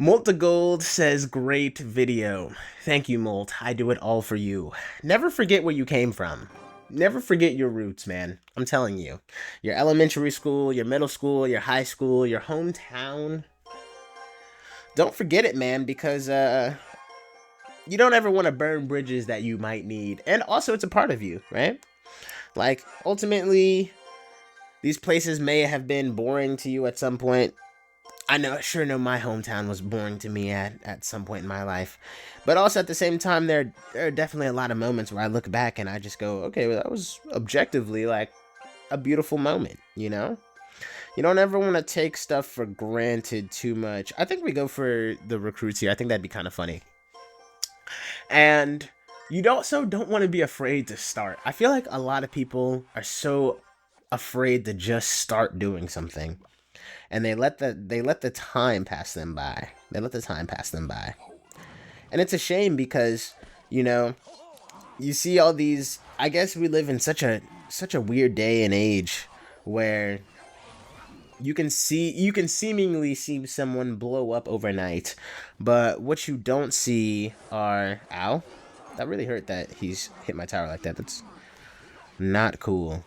Gold says, great video. Thank you, Molt. I do it all for you. Never forget where you came from. Never forget your roots, man. I'm telling you. Your elementary school, your middle school, your high school, your hometown. Don't forget it, man, because you don't ever want to burn bridges that you might need. And also, it's a part of you, right? Like, ultimately, these places may have been boring to you at some point. Sure know my hometown was boring to me at some point in my life. But also at the same time, there are definitely a lot of moments where I look back and I just go, okay, well, that was objectively like a beautiful moment, you know? You don't ever want to take stuff for granted too much. I think we go for the recruits here. I think that'd be kind of funny. And you don't want to be afraid to start. I feel like a lot of people are so afraid to just start doing something, and they let the time pass them by. And it's a shame because, you know, you see all these. I guess we live in such a weird day and age where you can seemingly see someone blow up overnight, but what you don't see are, ow, that really hurt that he's hit my tower like that. That's not cool.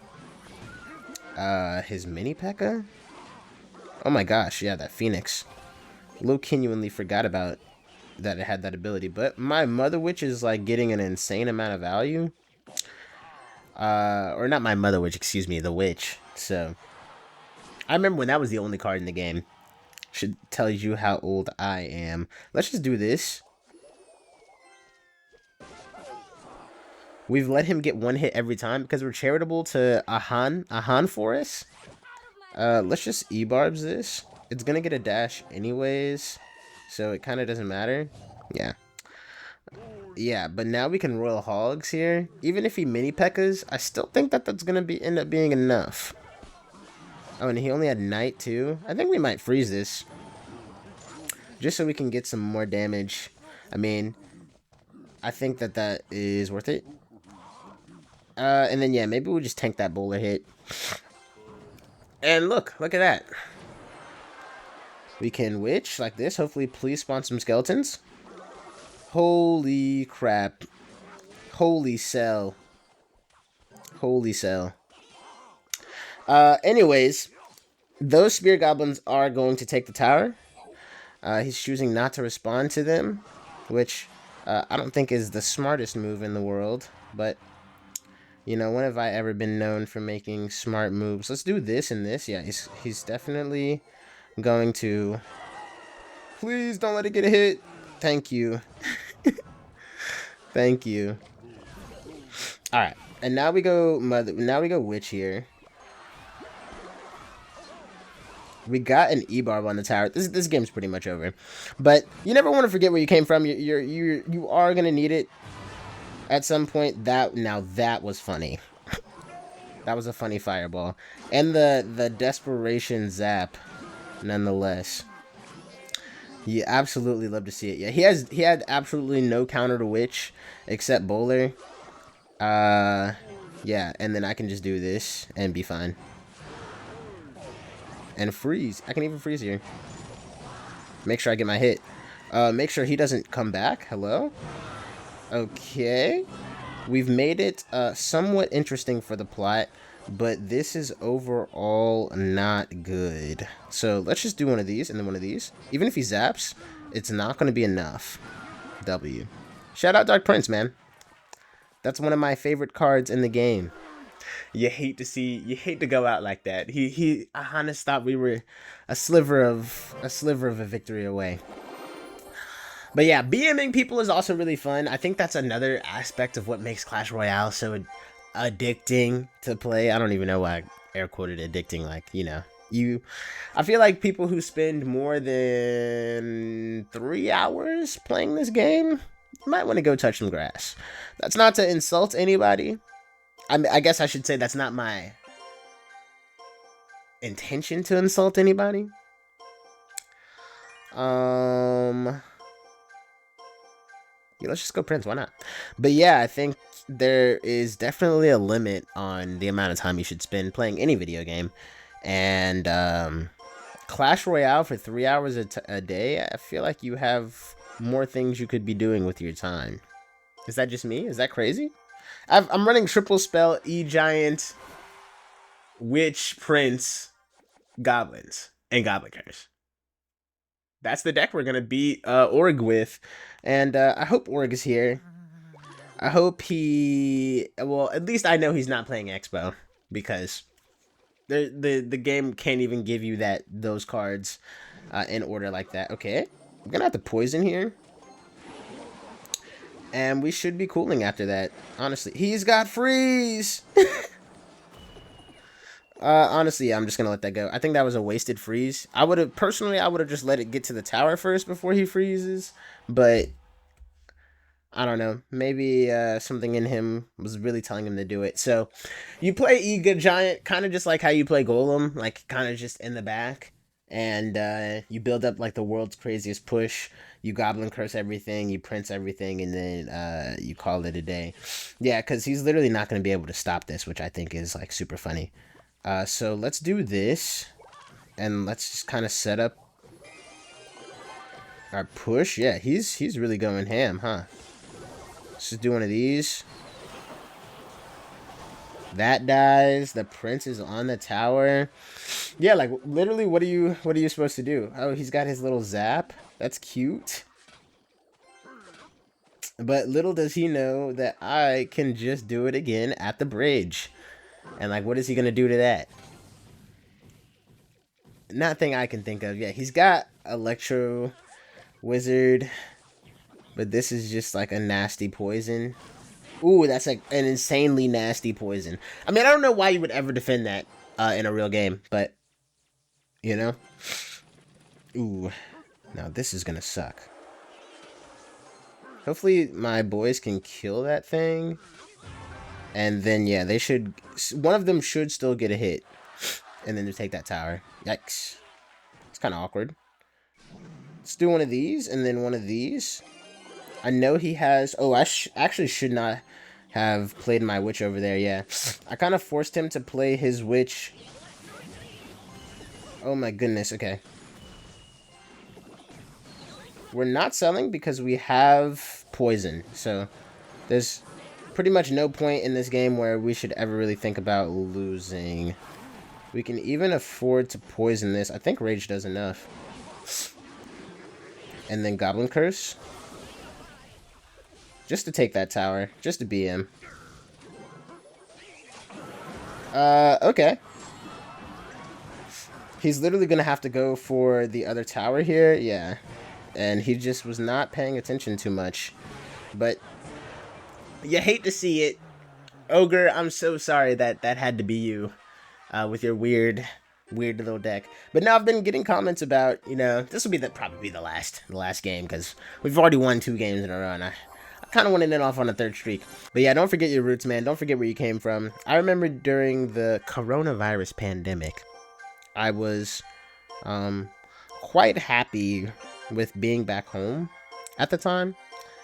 His mini P.E.K.K.A? Oh my gosh, yeah, that Phoenix. Low genuinely forgot about that it had that ability, but my Mother Witch is like getting an insane amount of value. Or not my Mother Witch, excuse me, the Witch. So I remember when that was the only card in the game. Should tell you how old I am. Let's just do this. We've let him get one hit every time because we're charitable to Ahan Forest. Let's just E-Barbs this. It's gonna get a dash anyways, so it kind of doesn't matter. Yeah, but now we can Royal Hogs here. Even if he mini P.E.K.K.As, I still think that that's gonna end up being enough. Oh, and he only had Knight too. I think we might freeze this, just so we can get some more damage. I mean, I think that is worth it. And then yeah, maybe we'll just tank that bowler hit. And look at that. We can witch like this. Hopefully, please spawn some skeletons. Holy crap. Holy cell. Holy cell. Anyways, those spear goblins are going to take the tower. He's choosing not to respond to them, which I don't think is the smartest move in the world, but you know, when have I ever been known for making smart moves? Let's do this and this. Yeah, he's definitely going to. Please don't let it get a hit. Thank you. Thank you. All right, and now we go witch here. We got an E-Barb on the tower. This game's pretty much over, but you never want to forget where you came from. You are gonna need it at some point. That was funny. That was a funny fireball, and the desperation zap, nonetheless. You absolutely love to see it. Yeah, he had absolutely no counter to witch except bowler. Yeah, and then I can just do this and be fine. And freeze. I can even freeze here. Make sure I get my hit. Make sure he doesn't come back. Hello? Okay. We've made it somewhat interesting for the plot, but this is overall not good. So let's just do one of these and then one of these. Even if he zaps, it's not going to be enough. W. Shout out Dark Prince, man. That's one of my favorite cards in the game. You hate to go out like that. Hannes thought we were a sliver of a victory away. But yeah, BMing people is also really fun. I think that's another aspect of what makes Clash Royale so addicting to play. I don't even know why I air quoted addicting. Like, you know, I feel like people who spend more than 3 hours playing this game might want to go touch some grass. That's not to insult anybody. I guess I should say that's not my intention to insult anybody. Yeah, let's just go Prince. Why not? But yeah, I think there is definitely a limit on the amount of time you should spend playing any video game. And Clash Royale for 3 hours a day, I feel like you have more things you could be doing with your time. Is that just me? Is that crazy? I'm running triple spell, E-Giant, Witch, Prince, Goblins, and Goblinkers. That's the deck we're going to beat Org with. And I hope Org is here. I hope he... Well, at least I know he's not playing Expo. Because the game can't even give you those cards in order like that. Okay, I'm gonna have to poison here, and we should be cooling after that. Honestly, he's got freeze. Honestly, I'm just gonna let that go. I think that was a wasted freeze. I would have just let it get to the tower first before he freezes, but I don't know. Maybe something in him was really telling him to do it. So you play E-Giant kind of just like how you play Golem, like kind of just in the back. And you build up like the world's craziest push. You Goblin Curse everything, you Prince everything, and then you call it a day. Yeah, because he's literally not going to be able to stop this, which I think is like super funny. So let's do this. And let's just kind of set up our push. Yeah, he's really going ham, huh? Let's just do one of these. That dies. The Prince is on the tower. Yeah, like literally, what are you supposed to do? Oh, he's got his little zap. That's cute. But little does he know that I can just do it again at the bridge. And like, what is he gonna do to that? Nothing I can think of. Yeah, he's got Electro Wizard. But this is just like a nasty poison. Ooh, that's like an insanely nasty poison. I mean, I don't know why you would ever defend that in a real game, but, you know. Ooh, now this is gonna suck. Hopefully my boys can kill that thing. And then, yeah, they should... One of them should still get a hit. And then to take that tower. Yikes. It's kind of awkward. Let's do one of these and then one of these. I know he has... Oh, I actually should not have played my witch over there, yeah. I kind of forced him to play his witch. Oh my goodness, okay. We're not selling because we have poison. So there's pretty much no point in this game where we should ever really think about losing. We can even afford to poison this. I think Rage does enough. And then Goblin Curse. Just to take that tower. Just to BM. Okay. He's literally gonna have to go for the other tower here. Yeah. And he just was not paying attention too much. But you hate to see it. Ogre, I'm so sorry that had to be you. With your weird little deck. But now I've been getting comments about, you know, this will be probably the last game, because we've already won 2 games in a row, and I kind of want to end off on a 3rd streak. But yeah, don't forget your roots, man. Don't forget where you came from. I remember during the coronavirus pandemic, I was quite happy with being back home at the time.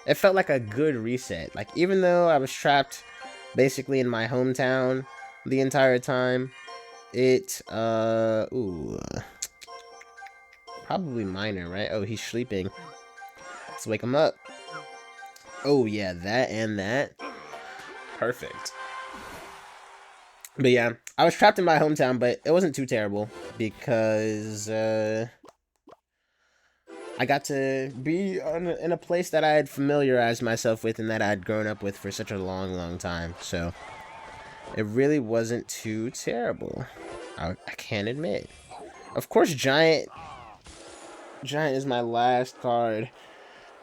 It felt like a good reset. Like, even though I was trapped basically in my hometown the entire time, ooh, probably minor, right? Oh, he's sleeping. Let's wake him up. Oh yeah, that and that. Perfect. But yeah, I was trapped in my hometown, but it wasn't too terrible because I got to be in a place that I had familiarized myself with and that I had grown up with for such a long time. So it really wasn't too terrible. I can't admit. Of course, Giant is my last card.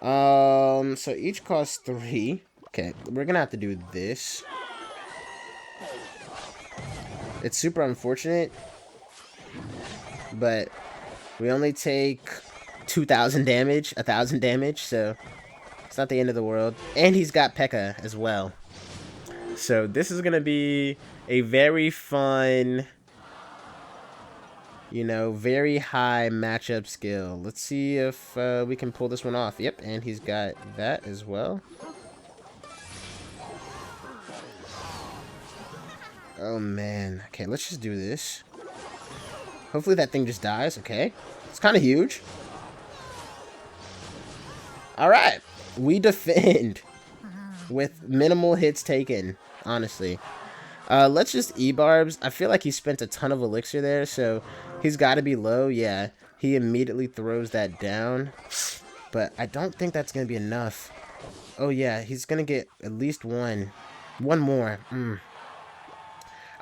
So each costs 3. Okay, we're gonna have to do this. It's super unfortunate, but we only take 2,000 damage, 1,000 damage, so it's not the end of the world. And he's got P.E.K.K.A. as well. So this is gonna be a very fun, you know, very high matchup skill. Let's see if we can pull this one off. Yep, and he's got that as well. Oh man. Okay, let's just do this. Hopefully that thing just dies. Okay. It's kind of huge. Alright. We defend with minimal hits taken, honestly. Let's just E-Barbs. I feel like he spent a ton of elixir there, so he's got to be low. Yeah, he immediately throws that down. But I don't think that's going to be enough. Oh, yeah, he's going to get at least one. One more.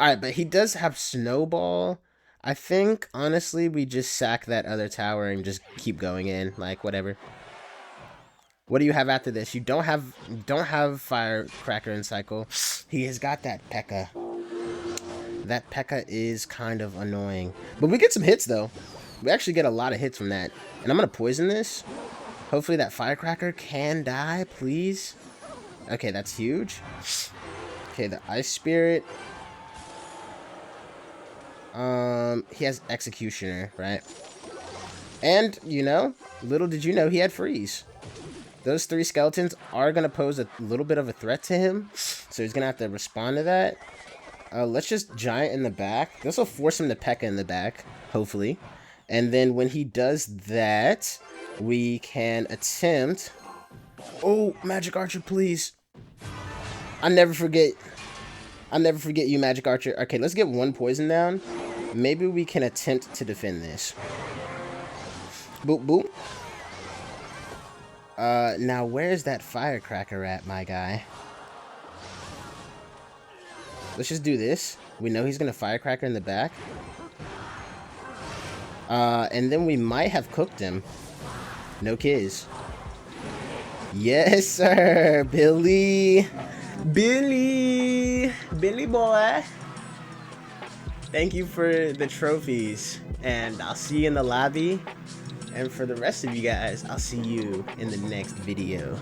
Alright, but he does have Snowball. I think, honestly, we just sack that other tower and just keep going in. Like, whatever. What do you have after this? You don't have Firecracker in cycle. He has got that P.E.K.K.A. That P.E.K.K.A. is kind of annoying. But we get some hits, though. We actually get a lot of hits from that. And I'm going to poison this. Hopefully that Firecracker can die, please. Okay, that's huge. Okay, the Ice Spirit. He has Executioner, right? And, you know, little did you know he had Freeze. Those 3 skeletons are going to pose a little bit of a threat to him. So he's going to have to respond to that. Let's just Giant in the back. This will force him to P.E.K.K.A. in the back, hopefully. And then when he does that, we can attempt... Oh, Magic Archer, please. I'll never forget you, Magic Archer. Okay, let's get 1 poison down. Maybe we can attempt to defend this. Boop, boop. Now where's that Firecracker at, my guy? Let's just do this. We know he's gonna Firecracker in the back. And then we might have cooked him. No kids. Yes, sir, Billy. Billy boy. Thank you for the trophies, and I'll see you in the lobby. And for the rest of you guys, I'll see you in the next video.